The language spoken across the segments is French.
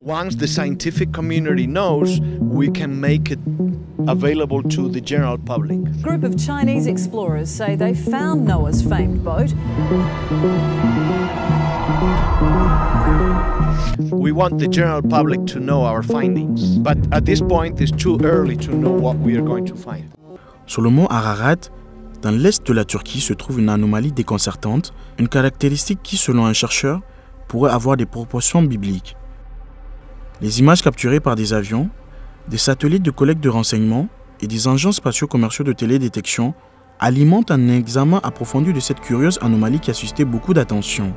Once the scientific community knows, we can make it available to the general public. A group of Chinese explorers say they found Noah's famed boat. We want the general public to know our findings, but at this point it's too early to know what we are going to find. Sur le mont Ararat, dans l'est de la Turquie, se trouve une anomalie déconcertante, une caractéristique qui, selon un chercheur, pourrait avoir des proportions bibliques. Les images capturées par des avions, des satellites de collecte de renseignements et des engins spatiaux commerciaux de télédétection alimentent un examen approfondi de cette curieuse anomalie qui a suscité beaucoup d'attention.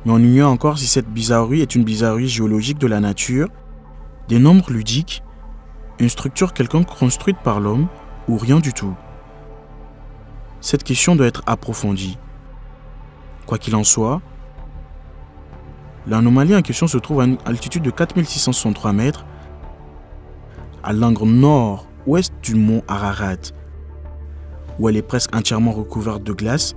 Mais on ignore encore si cette bizarrerie est une bizarrerie géologique de la nature, des nombres ludiques, une structure quelconque construite par l'homme ou rien du tout. Cette question doit être approfondie. Quoi qu'il en soit, l'anomalie en question se trouve à une altitude de 4663 mètres, à l'angle nord-ouest du mont Ararat, où elle est presque entièrement recouverte de glace.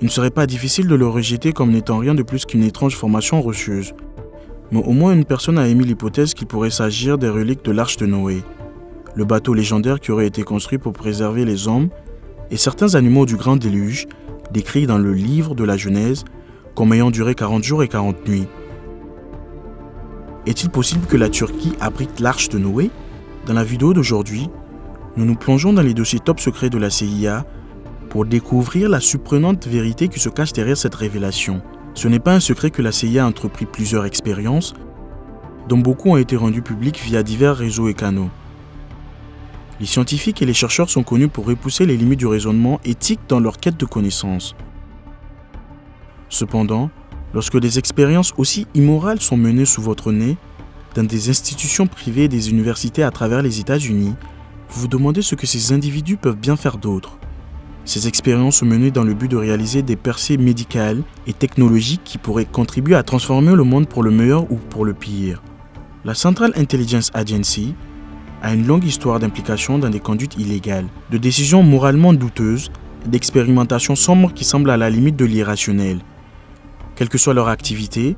Il ne serait pas difficile de le rejeter comme n'étant rien de plus qu'une étrange formation rocheuse. Mais au moins une personne a émis l'hypothèse qu'il pourrait s'agir des reliques de l'Arche de Noé, le bateau légendaire qui aurait été construit pour préserver les hommes et certains animaux du Grand Déluge, décrits dans le livre de la Genèse, comme ayant duré 40 jours et 40 nuits. Est-il possible que la Turquie abrite l'Arche de Noé? Dans la vidéo d'aujourd'hui, nous nous plongeons dans les dossiers top secrets de la CIA pour découvrir la surprenante vérité qui se cache derrière cette révélation. Ce n'est pas un secret que la CIA a entrepris plusieurs expériences, dont beaucoup ont été rendues publiques via divers réseaux et canaux. Les scientifiques et les chercheurs sont connus pour repousser les limites du raisonnement éthique dans leur quête de connaissances. Cependant, lorsque des expériences aussi immorales sont menées sous votre nez, dans des institutions privées et des universités à travers les États-Unis, vous vous demandez ce que ces individus peuvent bien faire d'autre. Ces expériences sont menées dans le but de réaliser des percées médicales et technologiques qui pourraient contribuer à transformer le monde pour le meilleur ou pour le pire. La Central Intelligence Agency a une longue histoire d'implication dans des conduites illégales, de décisions moralement douteuses et d'expérimentations sombres qui semblent à la limite de l'irrationnel. Quelle que soit leur activité,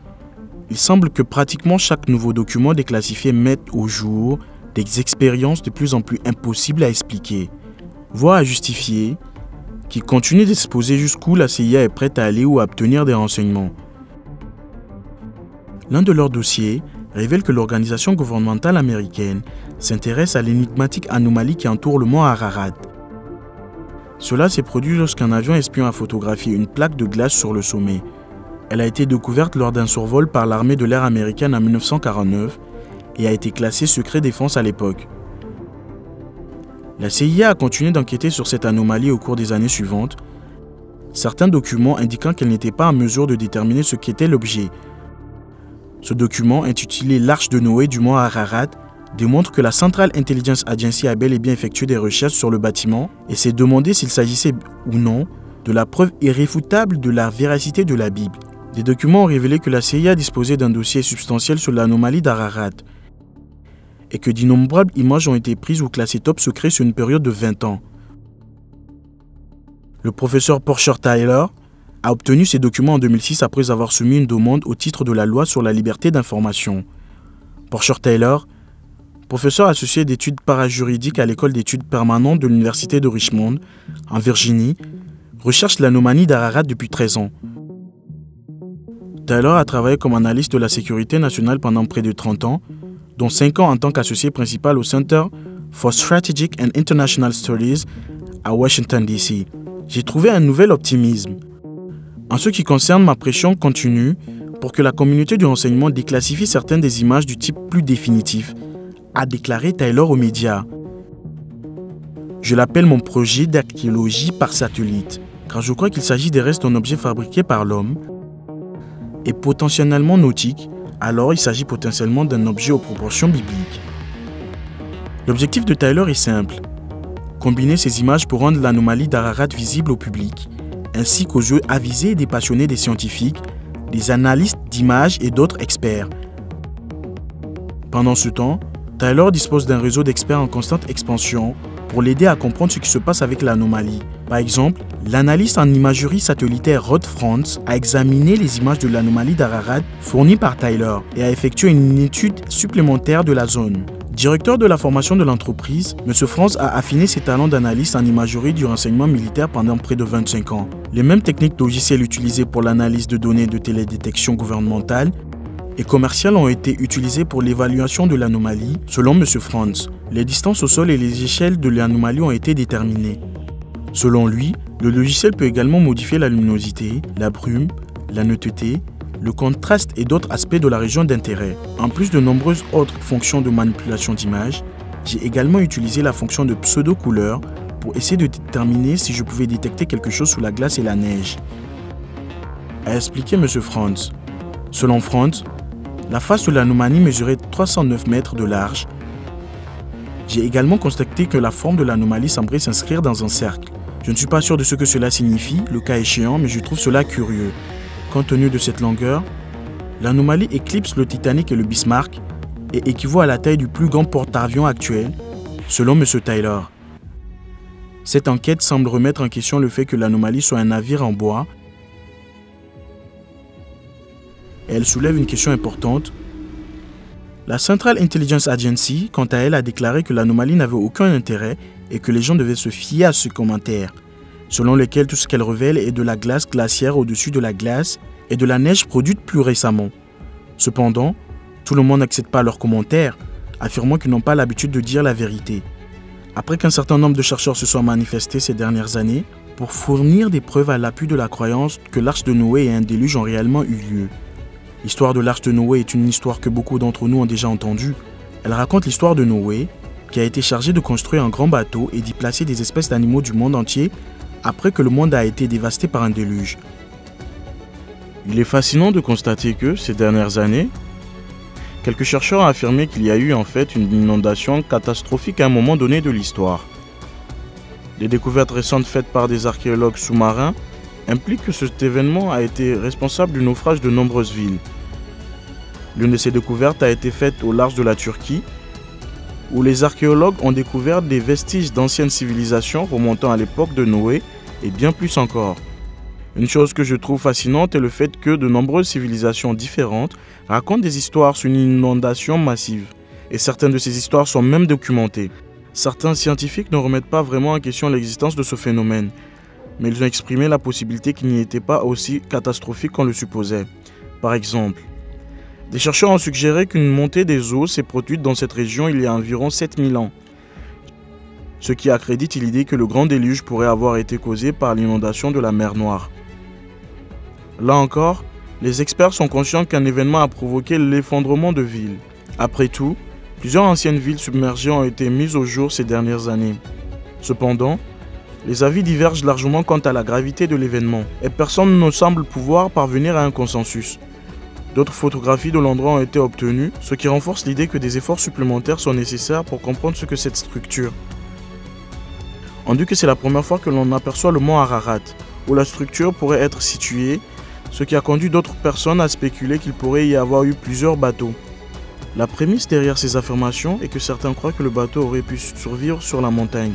il semble que pratiquement chaque nouveau document déclassifié mette au jour des expériences de plus en plus impossibles à expliquer, voire à justifier, qui continuent d'exposer jusqu'où la CIA est prête à aller ou à obtenir des renseignements. L'un de leurs dossiers révèle que l'organisation gouvernementale américaine s'intéresse à l'énigmatique anomalie qui entoure le mont Ararat. Cela s'est produit lorsqu'un avion espion a photographié une plaque de glace sur le sommet. Elle a été découverte lors d'un survol par l'armée de l'air américaine en 1949 et a été classée secret défense à l'époque. La CIA a continué d'enquêter sur cette anomalie au cours des années suivantes, certains documents indiquant qu'elle n'était pas en mesure de déterminer ce qu'était l'objet. Ce document, intitulé l'Arche de Noé du mont Ararat, démontre que la Central Intelligence Agency a bel et bien effectué des recherches sur le bâtiment et s'est demandé s'il s'agissait ou non de la preuve irréfutable de la véracité de la Bible. Des documents ont révélé que la CIA disposait d'un dossier substantiel sur l'anomalie d'Ararat et que d'innombrables images ont été prises ou classées top secret sur une période de 20 ans. Le professeur Porcher Tyler a obtenu ces documents en 2006 après avoir soumis une demande au titre de la loi sur la liberté d'information. Porcher Tyler, professeur associé d'études parajuridiques à l'école d'études permanentes de l'Université de Richmond, en Virginie, recherche l'anomalie d'Ararat depuis 13 ans. Tyler a travaillé comme analyste de la sécurité nationale pendant près de 30 ans, dont 5 ans en tant qu'associé principal au Center for Strategic and International Studies à Washington, D.C. J'ai trouvé un nouvel optimisme. En ce qui concerne ma pression continue pour que la communauté du renseignement déclassifie certaines des images du type plus définitif, a déclaré Tyler aux médias. Je l'appelle mon projet d'archéologie par satellite, car je crois qu'il s'agit des restes d'un objet fabriqué par l'homme et potentiellement nautique, alors il s'agit potentiellement d'un objet aux proportions bibliques. L'objectif de Tyler est simple, combiner ces images pour rendre l'anomalie d'Ararat visible au public, ainsi qu'aux yeux avisés et des passionnés des scientifiques, des analystes d'images et d'autres experts. Pendant ce temps, Tyler dispose d'un réseau d'experts en constante expansion pour l'aider à comprendre ce qui se passe avec l'anomalie. Par exemple, l'analyste en imagerie satellitaire Rod Franz a examiné les images de l'anomalie d'Ararat fournies par Tyler et a effectué une étude supplémentaire de la zone. Directeur de la formation de l'entreprise, M. Franz a affiné ses talents d'analyste en imagerie du renseignement militaire pendant près de 25 ans. Les mêmes techniques logicielles utilisées pour l'analyse de données de télédétection gouvernementale et commerciales ont été utilisées pour l'évaluation de l'anomalie, selon M. Franz. Les distances au sol et les échelles de l'anomalie ont été déterminées. Selon lui, le logiciel peut également modifier la luminosité, la brume, la netteté, le contraste et d'autres aspects de la région d'intérêt. En plus de nombreuses autres fonctions de manipulation d'image, j'ai également utilisé la fonction de pseudo-couleur pour essayer de déterminer si je pouvais détecter quelque chose sous la glace et la neige. A expliqué M. Franz. Selon Franz, la face de l'anomalie mesurait 309 mètres de large. J'ai également constaté que la forme de l'anomalie semblerait s'inscrire dans un cercle. Je ne suis pas sûr de ce que cela signifie, le cas échéant, mais je trouve cela curieux. Compte tenu de cette longueur, l'anomalie éclipse le Titanic et le Bismarck et équivaut à la taille du plus grand porte-avions actuel, selon M. Tyler. Cette enquête semble remettre en question le fait que l'anomalie soit un navire en bois. Et elle soulève une question importante. La Central Intelligence Agency, quant à elle, a déclaré que l'anomalie n'avait aucun intérêt et que les gens devaient se fier à ce commentaire, selon lequel tout ce qu'elle révèle est de la glace glaciaire au-dessus de la glace et de la neige produite plus récemment. Cependant, tout le monde n'accepte pas leurs commentaires, affirmant qu'ils n'ont pas l'habitude de dire la vérité. Après qu'un certain nombre de chercheurs se soient manifestés ces dernières années pour fournir des preuves à l'appui de la croyance que l'arche de Noé et un déluge ont réellement eu lieu. L'histoire de l'arche de Noé est une histoire que beaucoup d'entre nous ont déjà entendue. Elle raconte l'histoire de Noé, qui a été chargé de construire un grand bateau et d'y placer des espèces d'animaux du monde entier après que le monde a été dévasté par un déluge. Il est fascinant de constater que, ces dernières années, quelques chercheurs ont affirmé qu'il y a eu en fait une inondation catastrophique à un moment donné de l'histoire. Des découvertes récentes faites par des archéologues sous-marins impliquent que cet événement a été responsable du naufrage de nombreuses villes. L'une de ces découvertes a été faite au large de la Turquie, où les archéologues ont découvert des vestiges d'anciennes civilisations remontant à l'époque de Noé et bien plus encore. Une chose que je trouve fascinante est le fait que de nombreuses civilisations différentes racontent des histoires sur une inondation massive, et certaines de ces histoires sont même documentées. Certains scientifiques ne remettent pas vraiment en question l'existence de ce phénomène, mais ils ont exprimé la possibilité qu'il n'y était pas aussi catastrophique qu'on le supposait. Par exemple, des chercheurs ont suggéré qu'une montée des eaux s'est produite dans cette région il y a environ 7000 ans, ce qui accrédite l'idée que le grand déluge pourrait avoir été causé par l'inondation de la mer Noire. Là encore, les experts sont conscients qu'un événement a provoqué l'effondrement de villes. Après tout, plusieurs anciennes villes submergées ont été mises au jour ces dernières années. Cependant, les avis divergent largement quant à la gravité de l'événement, et personne ne semble pouvoir parvenir à un consensus. D'autres photographies de l'endroit ont été obtenues, ce qui renforce l'idée que des efforts supplémentaires sont nécessaires pour comprendre ce que cette structure. On dit que c'est la première fois que l'on aperçoit le mont Ararat, où la structure pourrait être située, ce qui a conduit d'autres personnes à spéculer qu'il pourrait y avoir eu plusieurs bateaux. La prémisse derrière ces affirmations est que certains croient que le bateau aurait pu survivre sur la montagne,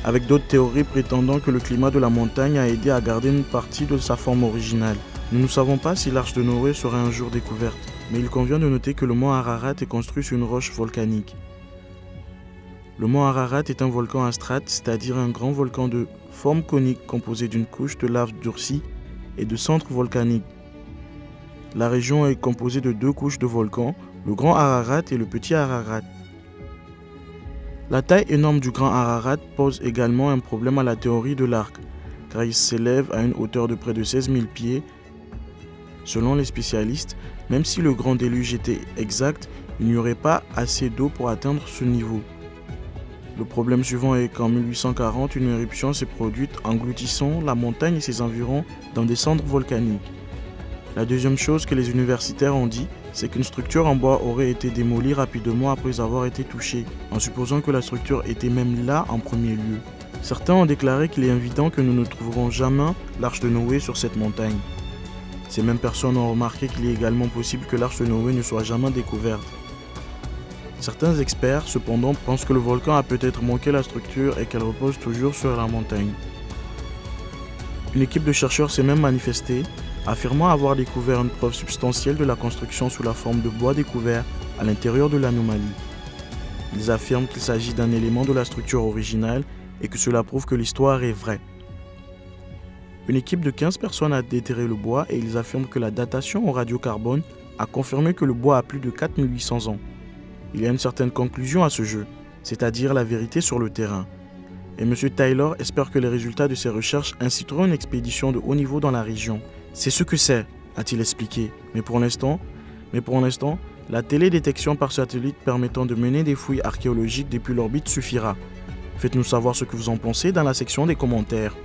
avec d'autres théories prétendant que le climat de la montagne a aidé à garder une partie de sa forme originale. Nous ne savons pas si l'arche de Noé sera un jour découverte, mais il convient de noter que le mont Ararat est construit sur une roche volcanique. Le mont Ararat est un volcan à strates, c'est-à-dire un grand volcan de forme conique composé d'une couche de lave durcie et de centres volcaniques. La région est composée de deux couches de volcans, le grand Ararat et le petit Ararat. La taille énorme du grand Ararat pose également un problème à la théorie de l'arc, car il s'élève à une hauteur de près de 16 000 pieds. Selon les spécialistes, même si le grand déluge était exact, il n'y aurait pas assez d'eau pour atteindre ce niveau. Le problème suivant est qu'en 1840, une éruption s'est produite engloutissant la montagne et ses environs dans des cendres volcaniques. La deuxième chose que les universitaires ont dit, c'est qu'une structure en bois aurait été démolie rapidement après avoir été touchée, en supposant que la structure était même là en premier lieu. Certains ont déclaré qu'il est évident que nous ne trouverons jamais l'arche de Noé sur cette montagne. Ces mêmes personnes ont remarqué qu'il est également possible que l'arche de Noé ne soit jamais découverte. Certains experts, cependant, pensent que le volcan a peut-être manqué la structure et qu'elle repose toujours sur la montagne. Une équipe de chercheurs s'est même manifestée, affirmant avoir découvert une preuve substantielle de la construction sous la forme de bois découvert à l'intérieur de l'anomalie. Ils affirment qu'il s'agit d'un élément de la structure originale et que cela prouve que l'histoire est vraie. Une équipe de 15 personnes a déterré le bois et ils affirment que la datation au radiocarbone a confirmé que le bois a plus de 4800 ans. Il y a une certaine conclusion à ce jeu, c'est-à-dire la vérité sur le terrain. Et M. Taylor espère que les résultats de ces recherches inciteront une expédition de haut niveau dans la région. C'est ce que c'est, a-t-il expliqué. Mais pour l'instant, la télédétection par satellite permettant de mener des fouilles archéologiques depuis l'orbite suffira. Faites-nous savoir ce que vous en pensez dans la section des commentaires.